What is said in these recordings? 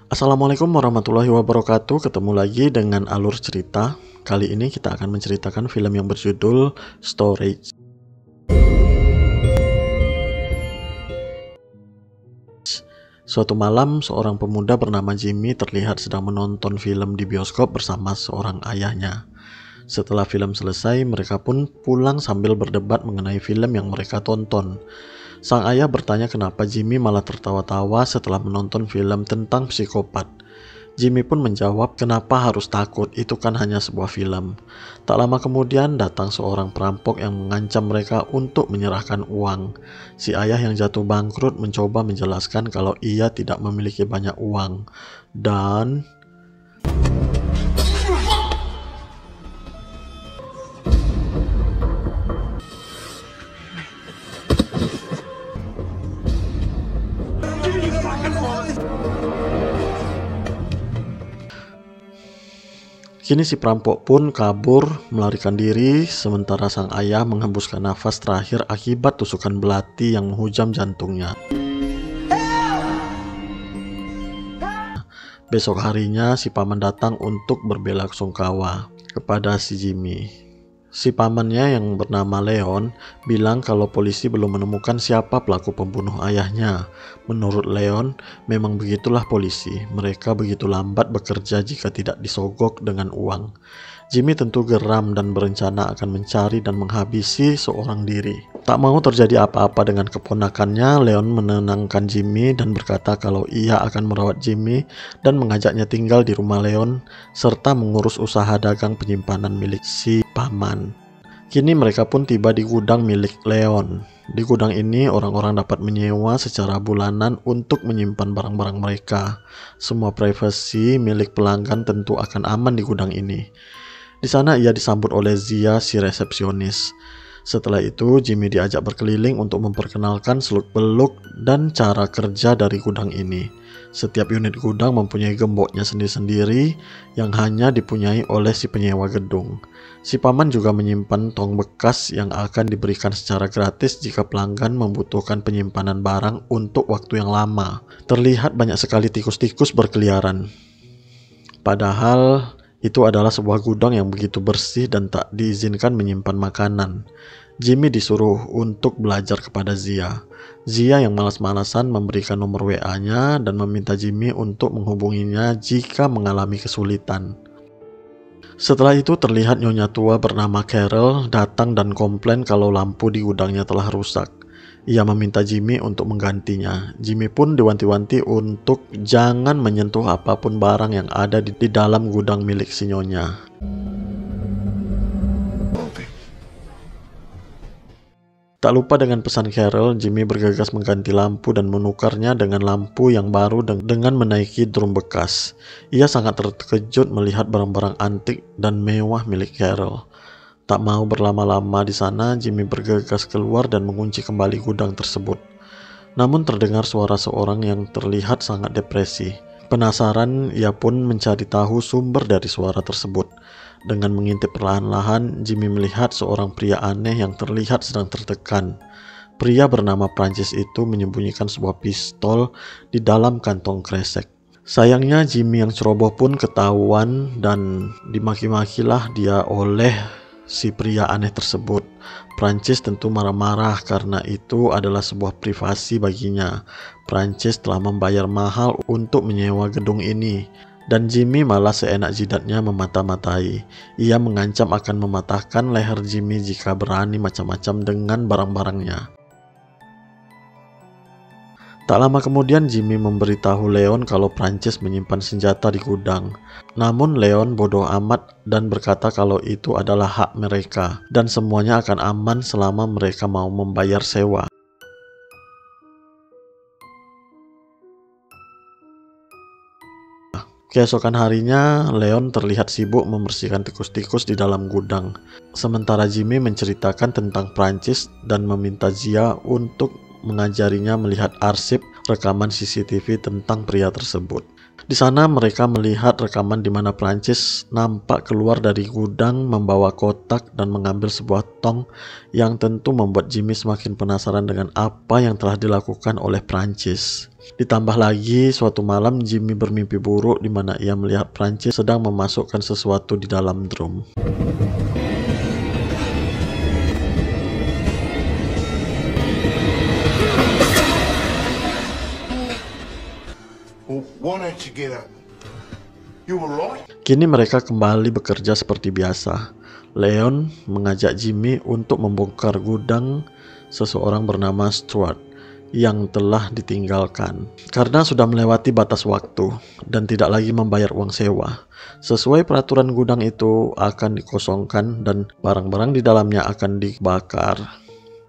Assalamualaikum warahmatullahi wabarakatuh. Ketemu lagi dengan alur cerita. Kali ini kita akan menceritakan film yang berjudul Storage. Suatu malam, seorang pemuda bernama Jimmy terlihat sedang menonton film di bioskop bersama seorang ayahnya. Setelah film selesai, mereka pun pulang sambil berdebat mengenai film yang mereka tonton. Sang ayah bertanya kenapa Jimmy malah tertawa-tawa setelah menonton film tentang psikopat. Jimmy pun menjawab, kenapa harus takut, itu kan hanya sebuah film. Tak lama kemudian datang seorang perampok yang mengancam mereka untuk menyerahkan uang. Si ayah yang jatuh bangkrut mencoba menjelaskan kalau ia tidak memiliki banyak uang. Dan kini si perampok pun kabur melarikan diri, sementara sang ayah menghembuskan nafas terakhir akibat tusukan belati yang menghujam jantungnya. Besok harinya si paman datang untuk berbelasungkawa kepada si Jimmy. Si pamannya yang bernama Leon bilang kalau polisi belum menemukan siapa pelaku pembunuh ayahnya. Menurut Leon, memang begitulah polisi, mereka begitu lambat bekerja jika tidak disogok dengan uang. Jimmy tentu geram dan berencana akan mencari dan menghabisi seorang diri. Tak mau terjadi apa-apa dengan keponakannya, Leon menenangkan Jimmy dan berkata kalau ia akan merawat Jimmy dan mengajaknya tinggal di rumah Leon serta mengurus usaha dagang penyimpanan milik si paman. Kini mereka pun tiba di gudang milik Leon. Di gudang ini orang-orang dapat menyewa secara bulanan untuk menyimpan barang-barang mereka. Semua privasi milik pelanggan tentu akan aman di gudang ini. Di sana ia disambut oleh Zia, si resepsionis. Setelah itu, Jimmy diajak berkeliling untuk memperkenalkan seluk-beluk dan cara kerja dari gudang ini. Setiap unit gudang mempunyai gemboknya sendiri-sendiri yang hanya dipunyai oleh si penyewa gedung. Si paman juga menyimpan tong bekas yang akan diberikan secara gratis jika pelanggan membutuhkan penyimpanan barang untuk waktu yang lama. Terlihat banyak sekali tikus-tikus berkeliaran. Padahal itu adalah sebuah gudang yang begitu bersih dan tak diizinkan menyimpan makanan. Jimmy disuruh untuk belajar kepada Zia. Zia yang malas-malasan memberikan nomor WA-nya dan meminta Jimmy untuk menghubunginya jika mengalami kesulitan. Setelah itu terlihat nyonya tua bernama Carol datang dan komplain kalau lampu di gudangnya telah rusak. Ia meminta Jimmy untuk menggantinya. Jimmy pun diwanti-wanti untuk jangan menyentuh apapun barang yang ada di dalam gudang milik si nyonya. Tak lupa dengan pesan Carol, Jimmy bergegas mengganti lampu dan menukarnya dengan lampu yang baru dengan menaiki drum bekas. Ia sangat terkejut melihat barang-barang antik dan mewah milik Carol. Tak mau berlama-lama di sana, Jimmy bergegas keluar dan mengunci kembali gudang tersebut. Namun terdengar suara seorang yang terlihat sangat depresi. Penasaran, ia pun mencari tahu sumber dari suara tersebut. Dengan mengintip perlahan-lahan, Jimmy melihat seorang pria aneh yang terlihat sedang tertekan. Pria bernama Prancis itu menyembunyikan sebuah pistol di dalam kantong kresek. Sayangnya Jimmy yang ceroboh pun ketahuan dan dimaki-makilah dia oleh si pria aneh tersebut. Prancis tentu marah-marah karena itu adalah sebuah privasi baginya. Prancis telah membayar mahal untuk menyewa gedung ini. Dan Jimmy malah seenak jidatnya memata-matai. Ia mengancam akan mematahkan leher Jimmy jika berani macam-macam dengan barang-barangnya. Tak lama kemudian Jimmy memberitahu Leon kalau Prancis menyimpan senjata di gudang. Namun Leon bodoh amat dan berkata kalau itu adalah hak mereka dan semuanya akan aman selama mereka mau membayar sewa. Keesokan harinya, Leon terlihat sibuk membersihkan tikus-tikus di dalam gudang. Sementara Jimmy menceritakan tentang Prancis dan meminta Zia untuk mengajarinya melihat arsip rekaman CCTV tentang pria tersebut. Di sana mereka melihat rekaman di mana Prancis nampak keluar dari gudang membawa kotak dan mengambil sebuah tong yang tentu membuat Jimmy semakin penasaran dengan apa yang telah dilakukan oleh Prancis. Ditambah lagi suatu malam Jimmy bermimpi buruk di mana ia melihat Prancis sedang memasukkan sesuatu di dalam drum. Why don't you get up? You were lost? Kini mereka kembali bekerja seperti biasa. Leon mengajak Jimmy untuk membongkar gudang seseorang bernama Stuart yang telah ditinggalkan karena sudah melewati batas waktu dan tidak lagi membayar uang sewa. Sesuai peraturan, gudang itu akan dikosongkan dan barang-barang di dalamnya akan dibakar.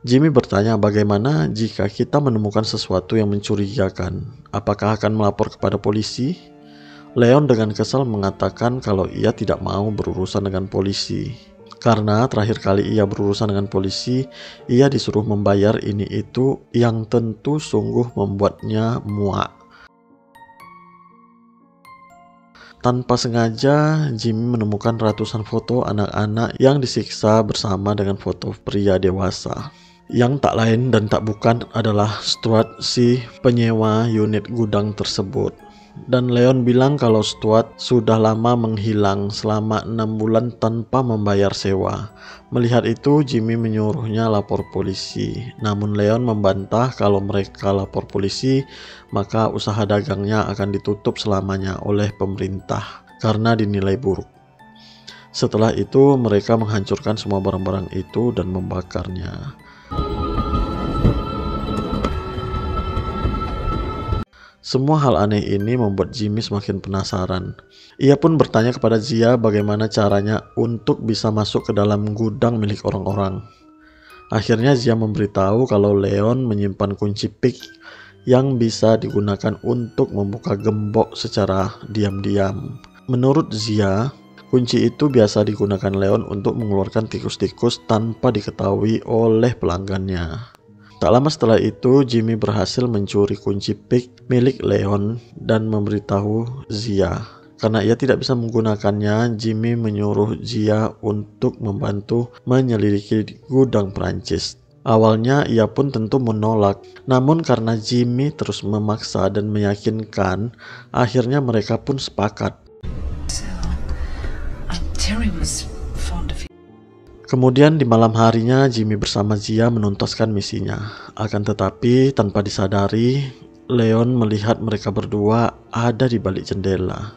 Jimmy bertanya, bagaimana jika kita menemukan sesuatu yang mencurigakan? Apakah akan melapor kepada polisi? Leon dengan kesal mengatakan kalau ia tidak mau berurusan dengan polisi. Karena terakhir kali ia berurusan dengan polisi, ia disuruh membayar ini itu yang tentu sungguh membuatnya muak. Tanpa sengaja, Jimmy menemukan ratusan foto anak-anak yang disiksa bersama dengan foto pria dewasa. Yang tak lain dan tak bukan adalah Stuart, si penyewa unit gudang tersebut. Dan Leon bilang kalau Stuart sudah lama menghilang selama 6 bulan tanpa membayar sewa. Melihat itu, Jimmy menyuruhnya lapor polisi. Namun Leon membantah kalau mereka lapor polisi, maka usaha dagangnya akan ditutup selamanya oleh pemerintah karena dinilai buruk. Setelah itu, mereka menghancurkan semua barang-barang itu dan membakarnya. Semua hal aneh ini membuat Jimmy semakin penasaran. Ia pun bertanya kepada Zia bagaimana caranya untuk bisa masuk ke dalam gudang milik orang-orang. Akhirnya Zia memberitahu kalau Leon menyimpan kunci pick yang bisa digunakan untuk membuka gembok secara diam-diam. Menurut Zia, kunci itu biasa digunakan Leon untuk mengeluarkan tikus-tikus tanpa diketahui oleh pelanggannya. Tak lama setelah itu, Jimmy berhasil mencuri kunci pick milik Leon dan memberitahu Zia. Karena ia tidak bisa menggunakannya, Jimmy menyuruh Zia untuk membantu menyelidiki gudang Prancis. Awalnya ia pun tentu menolak, namun karena Jimmy terus memaksa dan meyakinkan, akhirnya mereka pun sepakat. Kemudian di malam harinya Jimmy bersama Zia menuntaskan misinya. Akan tetapi tanpa disadari, Leon melihat mereka berdua ada di balik jendela.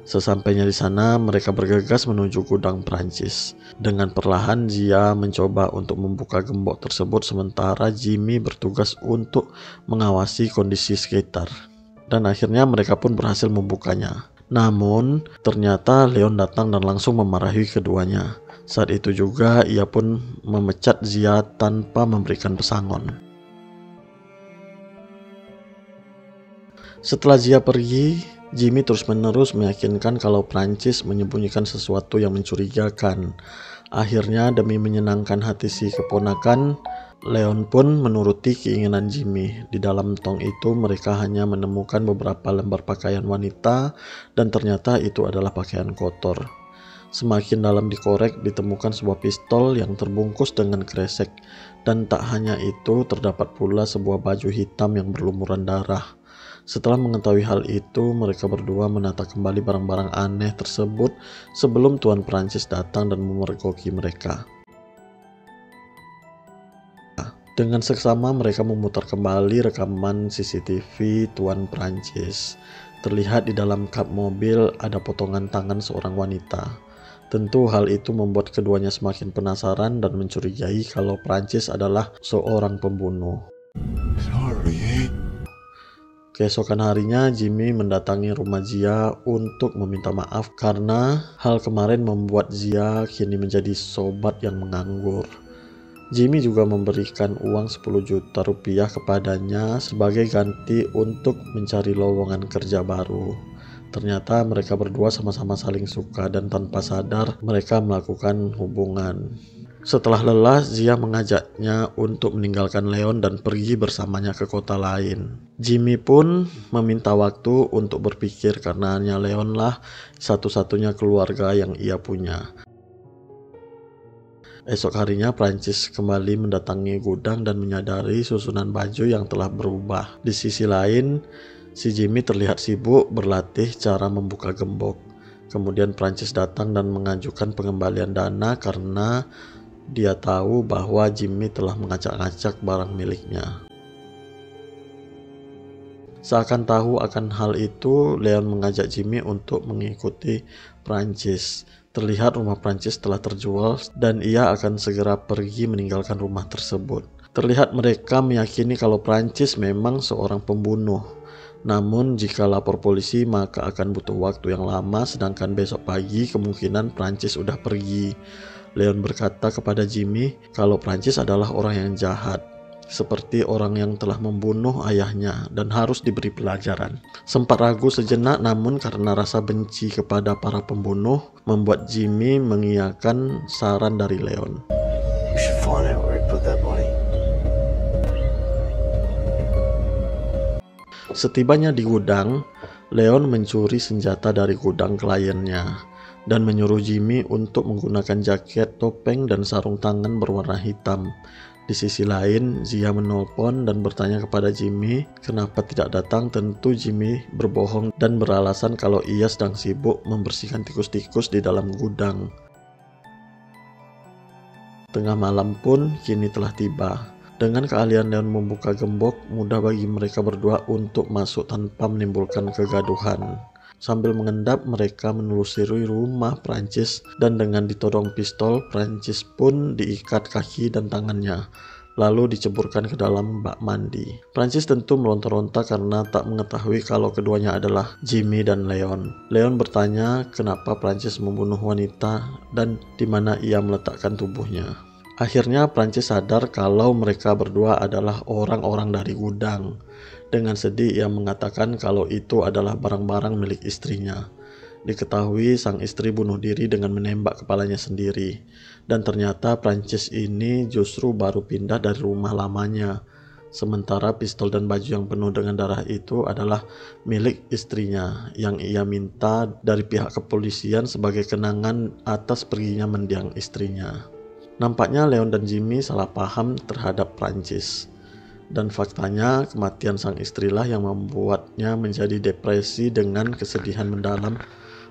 Sesampainya di sana, mereka bergegas menuju gudang Prancis. Dengan perlahan Zia mencoba untuk membuka gembok tersebut sementara Jimmy bertugas untuk mengawasi kondisi sekitar. Dan akhirnya mereka pun berhasil membukanya. Namun ternyata Leon datang dan langsung memarahi keduanya. Saat itu juga ia pun memecat Zia tanpa memberikan pesangon. Setelah Zia pergi, Jimmy terus-menerus meyakinkan kalau Prancis menyembunyikan sesuatu yang mencurigakan. Akhirnya demi menyenangkan hati si keponakan, Leon pun menuruti keinginan Jimmy. Di dalam tong itu mereka hanya menemukan beberapa lembar pakaian wanita dan ternyata itu adalah pakaian kotor. Semakin dalam dikorek ditemukan sebuah pistol yang terbungkus dengan kresek, dan tak hanya itu terdapat pula sebuah baju hitam yang berlumuran darah. Setelah mengetahui hal itu, mereka berdua menata kembali barang-barang aneh tersebut sebelum Tuan Prancis datang dan memergoki mereka. Dengan seksama mereka memutar kembali rekaman CCTV Tuan Prancis. Terlihat di dalam kap mobil ada potongan tangan seorang wanita. Tentu hal itu membuat keduanya semakin penasaran dan mencurigai kalau Prancis adalah seorang pembunuh. Keesokan harinya Jimmy mendatangi rumah Zia untuk meminta maaf karena hal kemarin membuat Zia kini menjadi sobat yang menganggur. Jimmy juga memberikan uang 10 juta rupiah kepadanya sebagai ganti untuk mencari lowongan kerja baru. Ternyata mereka berdua sama-sama saling suka dan tanpa sadar mereka melakukan hubungan. Setelah lelah, Zia mengajaknya untuk meninggalkan Leon dan pergi bersamanya ke kota lain. Jimmy pun meminta waktu untuk berpikir karena hanya Leon lah satu-satunya keluarga yang ia punya. Esok harinya Prancis kembali mendatangi gudang dan menyadari susunan baju yang telah berubah. Di sisi lain, si Jimmy terlihat sibuk berlatih cara membuka gembok. Kemudian Prancis datang dan mengajukan pengembalian dana karena dia tahu bahwa Jimmy telah mengacak-acak barang miliknya. Seakan tahu akan hal itu, Leon mengajak Jimmy untuk mengikuti Prancis. Terlihat rumah Prancis telah terjual dan ia akan segera pergi meninggalkan rumah tersebut. Terlihat mereka meyakini kalau Prancis memang seorang pembunuh. Namun jika lapor polisi maka akan butuh waktu yang lama, sedangkan besok pagi kemungkinan Prancis sudah pergi. Leon berkata kepada Jimmy kalau Prancis adalah orang yang jahat, seperti orang yang telah membunuh ayahnya dan harus diberi pelajaran. Sempat ragu sejenak, namun karena rasa benci kepada para pembunuh membuat Jimmy mengiyakan saran dari Leon. You should find out where he put that body. Setibanya di gudang, Leon mencuri senjata dari gudang kliennya dan menyuruh Jimmy untuk menggunakan jaket, topeng, dan sarung tangan berwarna hitam. Di sisi lain, Zia menelpon dan bertanya kepada Jimmy kenapa tidak datang. Tentu Jimmy berbohong dan beralasan kalau ia sedang sibuk membersihkan tikus-tikus di dalam gudang. Tengah malam pun kini telah tiba. Dengan keahlian Leon membuka gembok, mudah bagi mereka berdua untuk masuk tanpa menimbulkan kegaduhan. Sambil mengendap, mereka menelusuri rumah Prancis dan dengan ditodong pistol, Prancis pun diikat kaki dan tangannya, lalu diceburkan ke dalam bak mandi. Prancis tentu melontar-lontar karena tak mengetahui kalau keduanya adalah Jimmy dan Leon. Leon bertanya kenapa Prancis membunuh wanita dan di mana ia meletakkan tubuhnya. Akhirnya Prancis sadar kalau mereka berdua adalah orang-orang dari gudang. Dengan sedih ia mengatakan kalau itu adalah barang-barang milik istrinya. Diketahui sang istri bunuh diri dengan menembak kepalanya sendiri. Dan ternyata Prancis ini justru baru pindah dari rumah lamanya. Sementara pistol dan baju yang penuh dengan darah itu adalah milik istrinya yang ia minta dari pihak kepolisian sebagai kenangan atas perginya mendiang istrinya. Nampaknya Leon dan Jimmy salah paham terhadap Prancis. Dan faktanya kematian sang istrilah yang membuatnya menjadi depresi dengan kesedihan mendalam,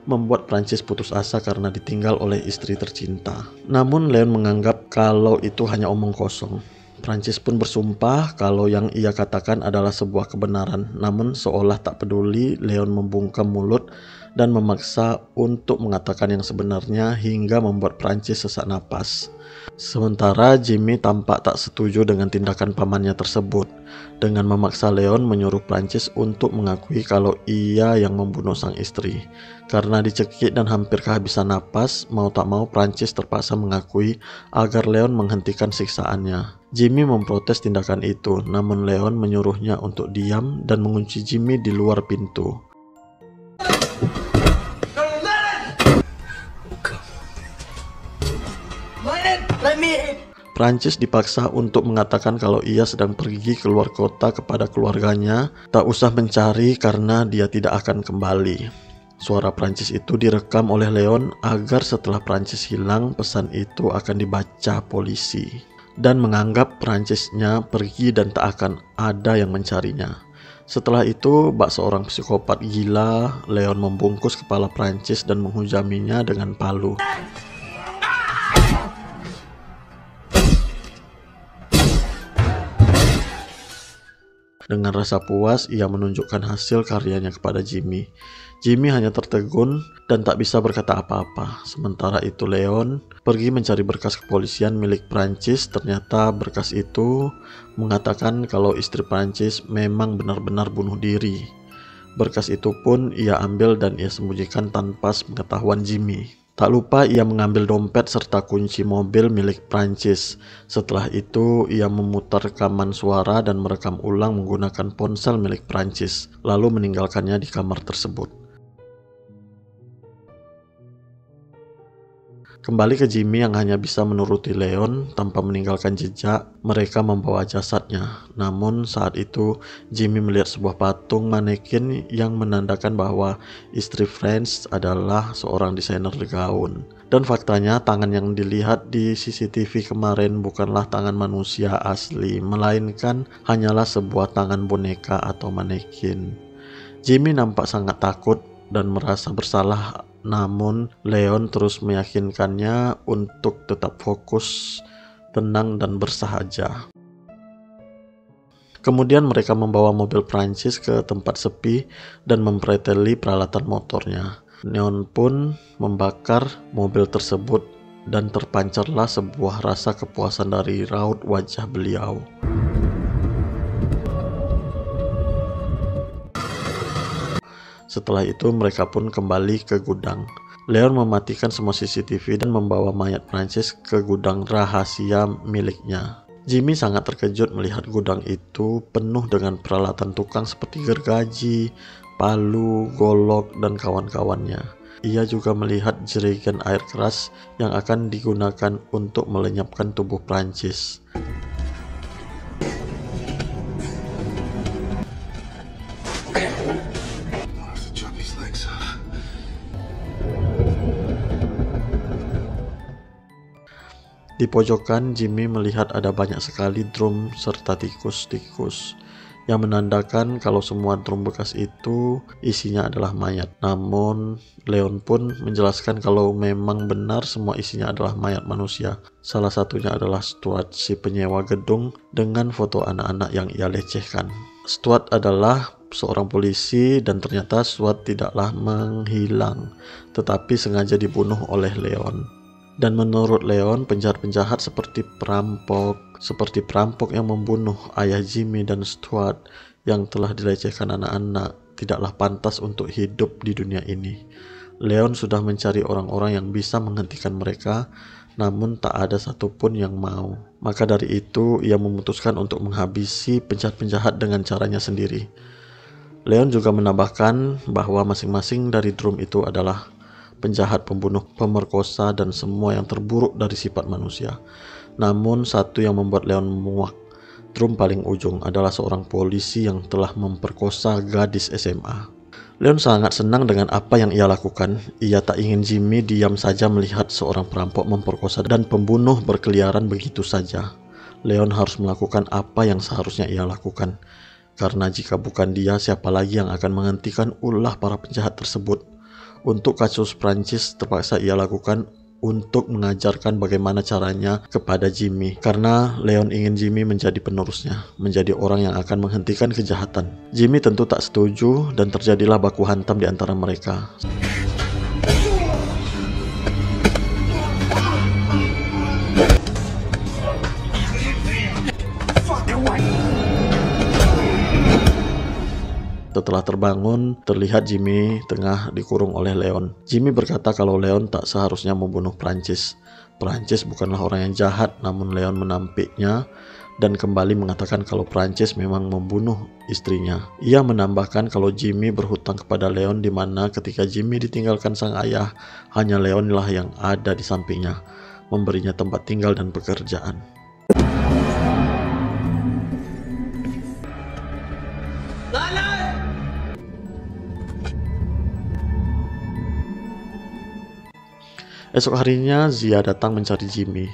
membuat Prancis putus asa karena ditinggal oleh istri tercinta. Namun Leon menganggap kalau itu hanya omong kosong. Prancis pun bersumpah kalau yang ia katakan adalah sebuah kebenaran. Namun seolah tak peduli, Leon membungkam mulut dan memaksa untuk mengatakan yang sebenarnya hingga membuat Prancis sesak napas. Sementara Jimmy tampak tak setuju dengan tindakan pamannya tersebut. Dengan memaksa Leon menyuruh Prancis untuk mengakui kalau ia yang membunuh sang istri. Karena dicekik dan hampir kehabisan napas, mau tak mau Prancis terpaksa mengakui agar Leon menghentikan siksaannya. Jimmy memprotes tindakan itu, namun Leon menyuruhnya untuk diam dan mengunci Jimmy di luar pintu. Prancis dipaksa untuk mengatakan kalau ia sedang pergi keluar kota kepada keluarganya, tak usah mencari karena dia tidak akan kembali. Suara Prancis itu direkam oleh Leon agar setelah Prancis hilang, pesan itu akan dibaca polisi dan menganggap Prancisnya pergi dan tak akan ada yang mencarinya. Setelah itu, bak seorang psikopat gila, Leon membungkus kepala Prancis dan menghujaminya dengan palu. Dengan rasa puas, ia menunjukkan hasil karyanya kepada Jimmy. Jimmy hanya tertegun dan tak bisa berkata apa-apa. Sementara itu Leon pergi mencari berkas kepolisian milik Prancis. Ternyata berkas itu mengatakan kalau istri Prancis memang benar-benar bunuh diri. Berkas itu pun ia ambil dan ia sembunyikan tanpa pengetahuan Jimmy. Tak lupa ia mengambil dompet serta kunci mobil milik Prancis. Setelah itu ia memutar rekaman suara dan merekam ulang menggunakan ponsel milik Prancis, lalu meninggalkannya di kamar tersebut. Kembali ke Jimmy yang hanya bisa menuruti Leon tanpa meninggalkan jejak, mereka membawa jasadnya. Namun saat itu Jimmy melihat sebuah patung manekin yang menandakan bahwa istri Franz adalah seorang desainer gaun. Dan faktanya tangan yang dilihat di CCTV kemarin bukanlah tangan manusia asli, melainkan hanyalah sebuah tangan boneka atau manekin. Jimmy nampak sangat takut dan merasa bersalah, namun Leon terus meyakinkannya untuk tetap fokus, tenang dan bersahaja. Kemudian mereka membawa mobil Prancis ke tempat sepi dan mempreteli peralatan motornya. Neon pun membakar mobil tersebut dan terpancarlah sebuah rasa kepuasan dari raut wajah beliau. Setelah itu mereka pun kembali ke gudang. Leon mematikan semua CCTV dan membawa mayat Prancis ke gudang rahasia miliknya. Jimmy sangat terkejut melihat gudang itu penuh dengan peralatan tukang seperti gergaji, palu, golok, dan kawan-kawannya. Ia juga melihat jerigen air keras yang akan digunakan untuk melenyapkan tubuh Prancis. Di pojokan, Jimmy melihat ada banyak sekali drum serta tikus-tikus yang menandakan kalau semua drum bekas itu isinya adalah mayat. Namun, Leon pun menjelaskan kalau memang benar semua isinya adalah mayat manusia. Salah satunya adalah Stuart, si penyewa gedung, dengan foto anak-anak yang ia lecehkan. Stuart adalah seorang polisi dan ternyata Stuart tidaklah menghilang, tetapi sengaja dibunuh oleh Leon. Dan menurut Leon, penjahat-penjahat seperti perampok yang membunuh ayah Jimmy dan Stuart yang telah dilecehkan anak-anak tidaklah pantas untuk hidup di dunia ini. Leon sudah mencari orang-orang yang bisa menghentikan mereka, namun tak ada satupun yang mau. Maka dari itu, ia memutuskan untuk menghabisi penjahat-penjahat dengan caranya sendiri. Leon juga menambahkan bahwa masing-masing dari drum itu adalah penjahat, pembunuh, pemerkosa, dan semua yang terburuk dari sifat manusia. Namun satu yang membuat Leon muak. Drum paling ujung adalah seorang polisi yang telah memperkosa gadis SMA. Leon sangat senang dengan apa yang ia lakukan. Ia tak ingin Jimmy diam saja melihat seorang perampok memperkosa dan pembunuh berkeliaran begitu saja. Leon harus melakukan apa yang seharusnya ia lakukan. Karena jika bukan dia, siapa lagi yang akan menghentikan ulah para penjahat tersebut? Untuk kasus Prancis terpaksa ia lakukan untuk mengajarkan bagaimana caranya kepada Jimmy. Karena Leon ingin Jimmy menjadi penerusnya, menjadi orang yang akan menghentikan kejahatan. Jimmy tentu tak setuju dan terjadilah baku hantam di antara mereka. Setelah terbangun, terlihat Jimmy tengah dikurung oleh Leon. Jimmy berkata kalau Leon tak seharusnya membunuh Prancis. Prancis bukanlah orang yang jahat, namun Leon menampiknya dan kembali mengatakan kalau Prancis memang membunuh istrinya. Ia menambahkan kalau Jimmy berhutang kepada Leon, di mana ketika Jimmy ditinggalkan sang ayah, hanya Leonlah yang ada di sampingnya, memberinya tempat tinggal dan pekerjaan. Esok harinya Zia datang mencari Jimmy.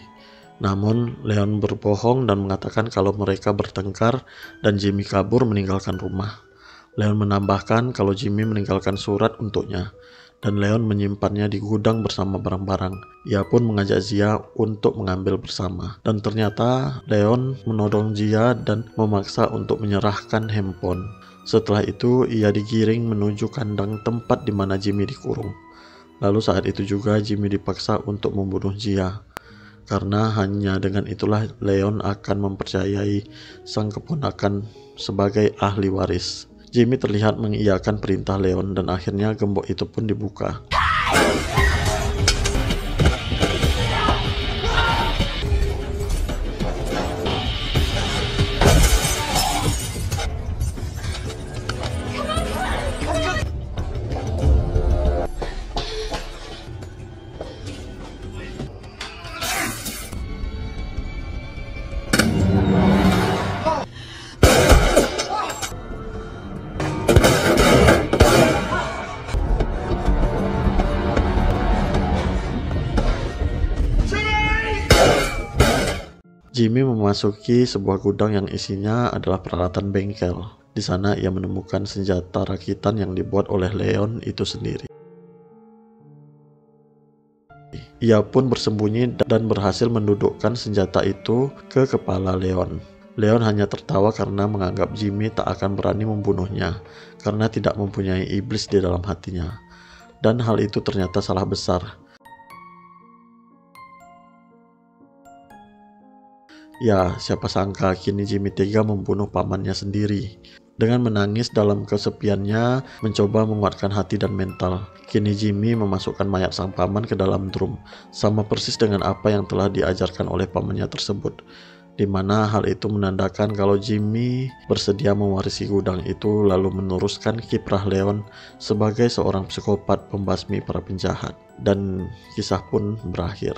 Namun Leon berbohong dan mengatakan kalau mereka bertengkar dan Jimmy kabur meninggalkan rumah. Leon menambahkan kalau Jimmy meninggalkan surat untuknya dan Leon menyimpannya di gudang bersama barang-barang. Ia pun mengajak Zia untuk mengambil bersama. Dan ternyata Leon menodong Zia dan memaksa untuk menyerahkan handphone. Setelah itu ia digiring menuju kandang tempat di mana Jimmy dikurung. Lalu saat itu juga Jimmy dipaksa untuk membunuh Zia. Karena hanya dengan itulah Leon akan mempercayai sang keponakan sebagai ahli waris. Jimmy terlihat mengiyakan perintah Leon dan akhirnya gembok itu pun dibuka. Jimmy memasuki sebuah gudang yang isinya adalah peralatan bengkel. Di sana ia menemukan senjata rakitan yang dibuat oleh Leon itu sendiri. Ia pun bersembunyi dan berhasil mendudukkan senjata itu ke kepala Leon. Leon hanya tertawa karena menganggap Jimmy tak akan berani membunuhnya karena tidak mempunyai iblis di dalam hatinya. Dan hal itu ternyata salah besar. Ya, siapa sangka kini Jimmy tega membunuh pamannya sendiri. Dengan menangis dalam kesepiannya, mencoba menguatkan hati dan mental. Kini Jimmy memasukkan mayat sang paman ke dalam drum, sama persis dengan apa yang telah diajarkan oleh pamannya tersebut. Di mana hal itu menandakan kalau Jimmy bersedia mewarisi gudang itu lalu meneruskan kiprah Leon sebagai seorang psikopat pembasmi para penjahat. Dan kisah pun berakhir.